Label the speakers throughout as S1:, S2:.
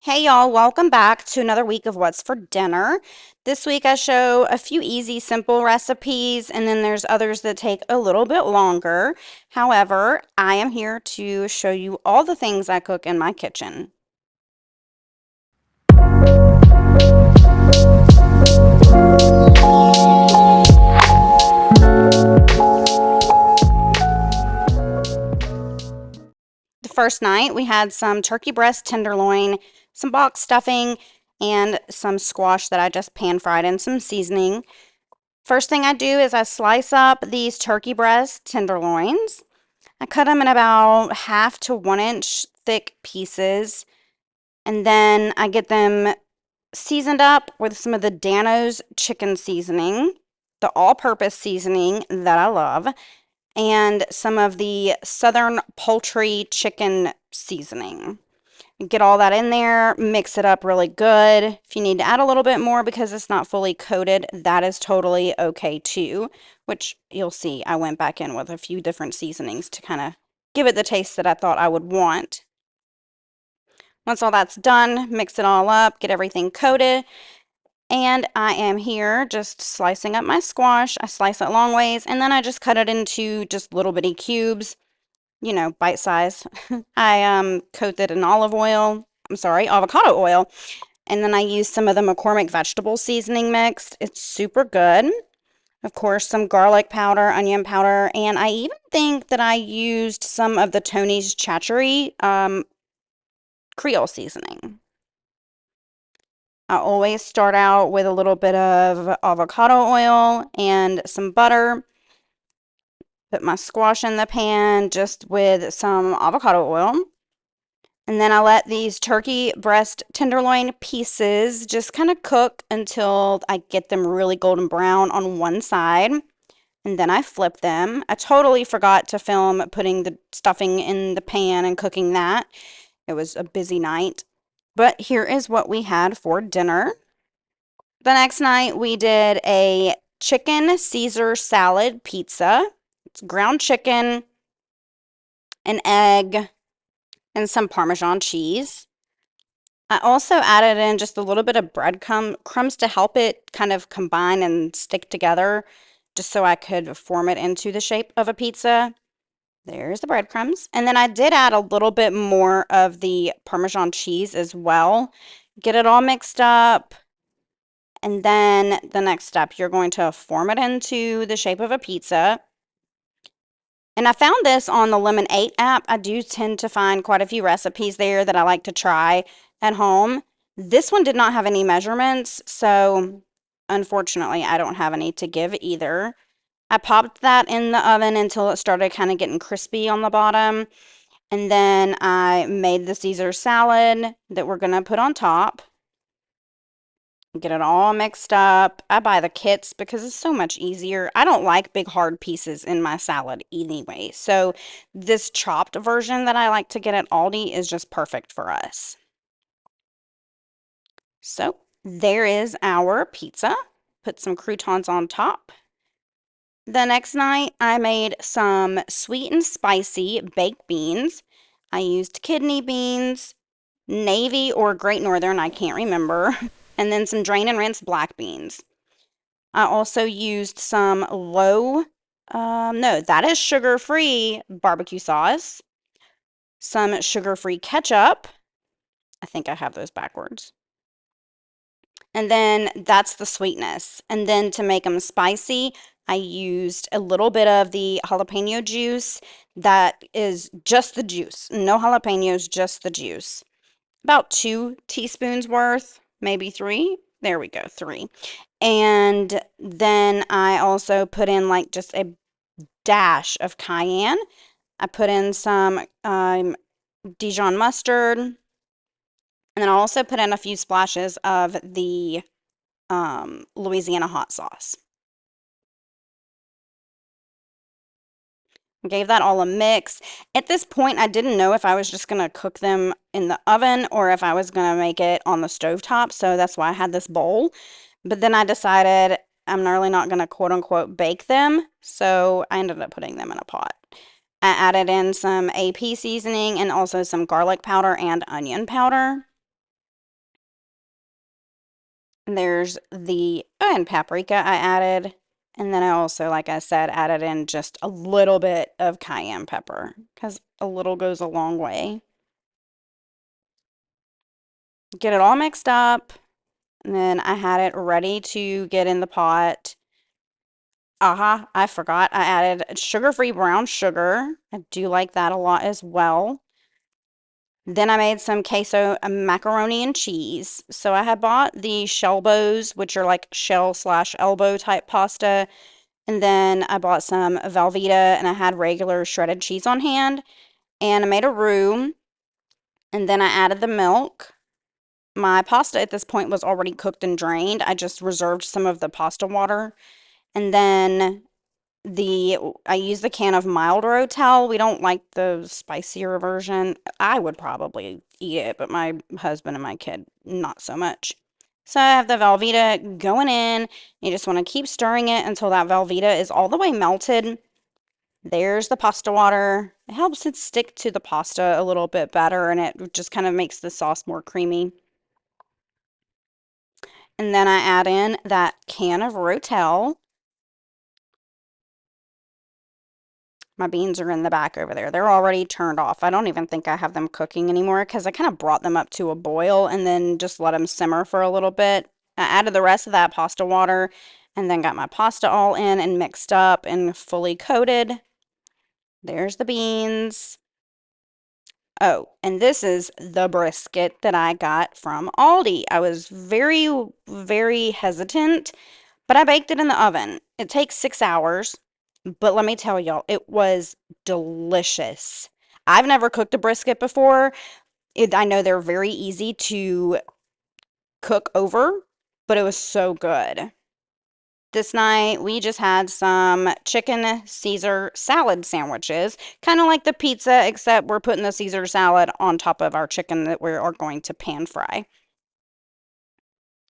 S1: Hey y'all, welcome back to another week of What's for Dinner. This week I show a few easy, simple recipes, and then there's others that take a little bit longer. However, I am here to show you all the things I cook in my kitchen. The first night we had some turkey breast tenderloin, some box stuffing, and some squash that I just pan fried in some seasoning. First thing I do is I slice up these turkey breast tenderloins. I cut them in about half to 1 inch thick pieces, and then I get them seasoned up with some of the Dano's chicken seasoning, the all-purpose seasoning that I love, and some of the Southern poultry chicken seasoning. Get all that in there, mix it up really good. If you need to add a little bit more because it's not fully coated, that is totally okay too, which you'll see I went back in with a few different seasonings to kind of give it the taste that I thought I would want. Once all that's done, mix it all up, get everything coated, and I am here just slicing up my squash. I slice it long ways, and then I just cut it into just little bitty cubes, bite size. I coat it in avocado oil, and then I use some of the McCormick vegetable seasoning mix. It's super good. Of course, some garlic powder, onion powder, and I even think that I used some of the Tony's Chachery Creole seasoning. I always start out with a little bit of avocado oil and some butter. Put my squash in the pan just with some avocado oil. And then I let these turkey breast tenderloin pieces just kind of cook until I get them really golden brown on one side. And then I flip them. I totally forgot to film putting the stuffing in the pan and cooking that. It was a busy night. But here is what we had for dinner. The next night we did a chicken Caesar salad pizza. It's ground chicken, an egg, and some Parmesan cheese. I also added in just a little bit of crumbs to help it kind of combine and stick together, just so I could form it into the shape of a pizza. There's the breadcrumbs. And then I did add a little bit more of the Parmesan cheese as well. Get it all mixed up. And then the next step, you're going to form it into the shape of a pizza. And I found this on the Lemon 8 app. I do tend to find quite a few recipes there that I like to try at home. This one did not have any measurements, so unfortunately, I don't have any to give either. I popped that in the oven until it started kind of getting crispy on the bottom. And then I made the Caesar salad that we're going to put on top. Get it all mixed up. I buy the kits because it's so much easier. I don't like big hard pieces in my salad anyway. So this chopped version that I like to get at Aldi is just perfect for us. So there is our pizza. Put some croutons on top. The next night I made some sweet and spicy baked beans. I used kidney beans, navy or Great Northern, I can't remember, and then some drain and rinse black beans. I also used some no, that is sugar-free barbecue sauce, some sugar-free ketchup. I think I have those backwards. And then that's the sweetness. And then to make them spicy, I used a little bit of the jalapeno juice. That is just the juice. No jalapenos, just the juice. About 2 teaspoons worth, maybe 3. There we go, 3. And then I also put in like just a dash of cayenne. I put in some Dijon mustard. And then I also put in a few splashes of the Louisiana hot sauce. Gave that all a mix. At this point, I didn't know if I was just going to cook them in the oven or if I was going to make it on the stovetop, so that's why I had this bowl. But then I decided I'm really not going to quote unquote bake them, so I ended up putting them in a pot. I added in some AP seasoning and also some garlic powder and onion powder. There's and paprika I added. And then I also, like I said, added in just a little bit of cayenne pepper because a little goes a long way. Get it all mixed up. And then I had it ready to get in the pot. Aha, I forgot. I added sugar-free brown sugar. I do like that a lot as well. Then I made some queso macaroni and cheese. So I had bought the shellbos, which are like shell slash elbow type pasta. And then I bought some Velveeta and I had regular shredded cheese on hand. And I made a roux. And then I added the milk. My pasta at this point was already cooked and drained. I just reserved some of the pasta water. And then I use the can of mild Rotel. We don't like the spicier version. I would probably eat it, but my husband and my kid, not so much. So I have the Velveeta going in. You just want to keep stirring it until that Velveeta is all the way melted. There's the pasta water. It helps it stick to the pasta a little bit better, and it just kind of makes the sauce more creamy. And then I add in that can of Rotel. My beans are in the back over there. They're already turned off. I don't even think I have them cooking anymore because I kind of brought them up to a boil and then just let them simmer for a little bit. I added the rest of that pasta water and then got my pasta all in and mixed up and fully coated. There's the beans. Oh, and this is the brisket that I got from Aldi. I was very, very hesitant, but I baked it in the oven. It takes 6 hours, but let me tell y'all, it was delicious. I've never cooked a brisket before. I know they're very easy to cook over, but it was so good. This night, we just had some chicken Caesar salad sandwiches, kind of like the pizza, except we're putting the Caesar salad on top of our chicken that we are going to pan fry.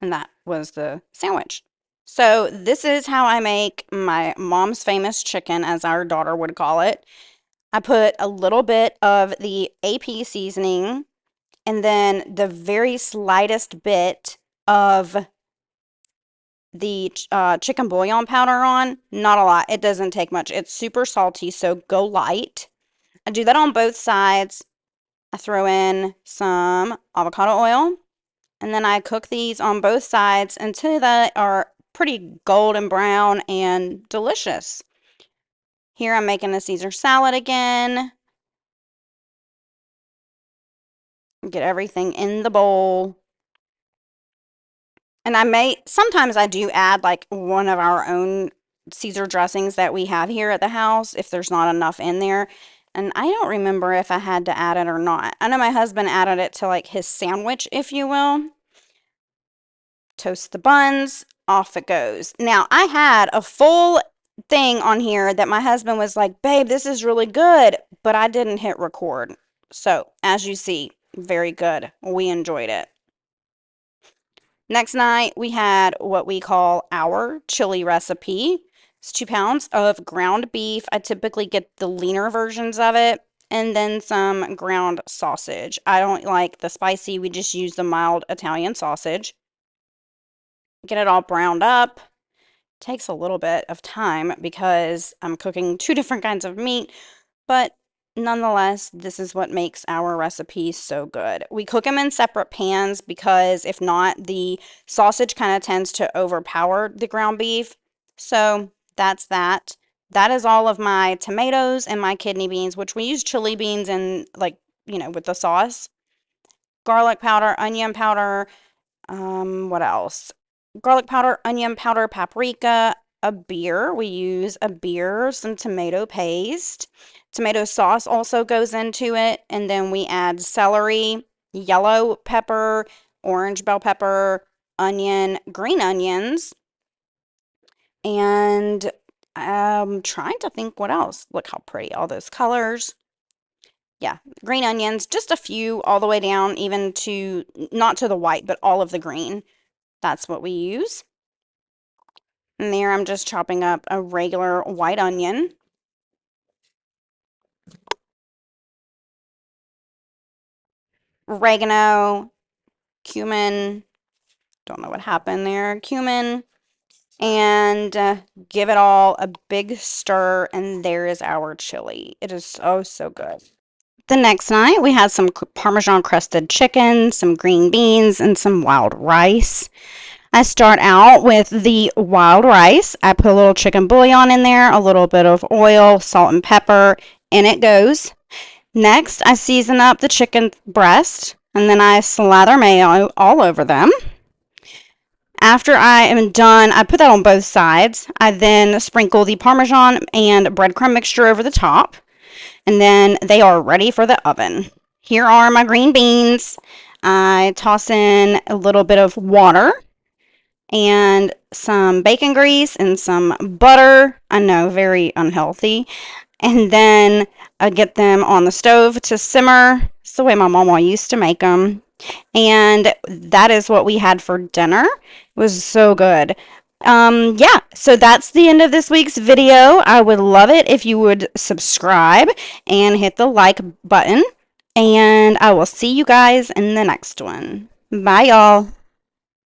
S1: And that was the sandwich. So, this is how I make my mom's famous chicken, as our daughter would call it. I put a little bit of the AP seasoning and then the very slightest bit of the chicken bouillon powder on. Not a lot. It doesn't take much. It's super salty, so go light. I do that on both sides. I throw in some avocado oil, and then I cook these on both sides until they are pretty golden brown and delicious. Here I'm making a Caesar salad again. Get everything in the bowl. And sometimes I do add like one of our own Caesar dressings that we have here at the house if there's not enough in there. And I don't remember if I had to add it or not. I know my husband added it to like his sandwich, if you will. Toast the buns, off it goes. Now, I had a full thing on here that my husband was like, "Babe, this is really good," but I didn't hit record. So, as you see, very good. We enjoyed it. Next night, we had what we call our chili recipe. It's 2 pounds of ground beef. I typically get the leaner versions of it, and then some ground sausage. I don't like the spicy, we just use the mild Italian sausage. Get it all browned up. Takes a little bit of time because I'm cooking two different kinds of meat, but nonetheless, this is what makes our recipe so good. We cook them in separate pans because if not, the sausage kind of tends to overpower the ground beef. So that's that. That is all of my tomatoes and my kidney beans, which we use chili beans and like, with the sauce. Garlic powder, onion powder, what else? Garlic powder, onion powder, paprika, a beer. We use a beer, some tomato paste. Tomato sauce also goes into it. And then we add celery, yellow pepper, orange bell pepper, onion, green onions, and I'm trying to think what else. Look how pretty all those colors. Yeah, green onions, just a few all the way down, even to not to the white, but all of the green. That's what we use. And there I'm just chopping up a regular white onion. Oregano, cumin, don't know what happened there, cumin, and give it all a big stir, and there is our chili. It is so, so good. The next night, we had some Parmesan crusted chicken, some green beans, and some wild rice. I start out with the wild rice. I put a little chicken bouillon in there, a little bit of oil, salt, and pepper, and it goes. Next, I season up the chicken breast, and then I slather mayo all over them. After I am done, I put that on both sides. I then sprinkle the Parmesan and breadcrumb mixture over the top, and then they are ready for the oven. Here are my green beans. I toss in a little bit of water and some bacon grease and some butter. I know, very unhealthy. And then I get them on the stove to simmer. It's the way my mama used to make them. And that is what we had for dinner. It was so good. Yeah, so that's the end of this week's video. I would love it if you would subscribe and hit the like button. And I will see you guys in the next one. Bye, y'all.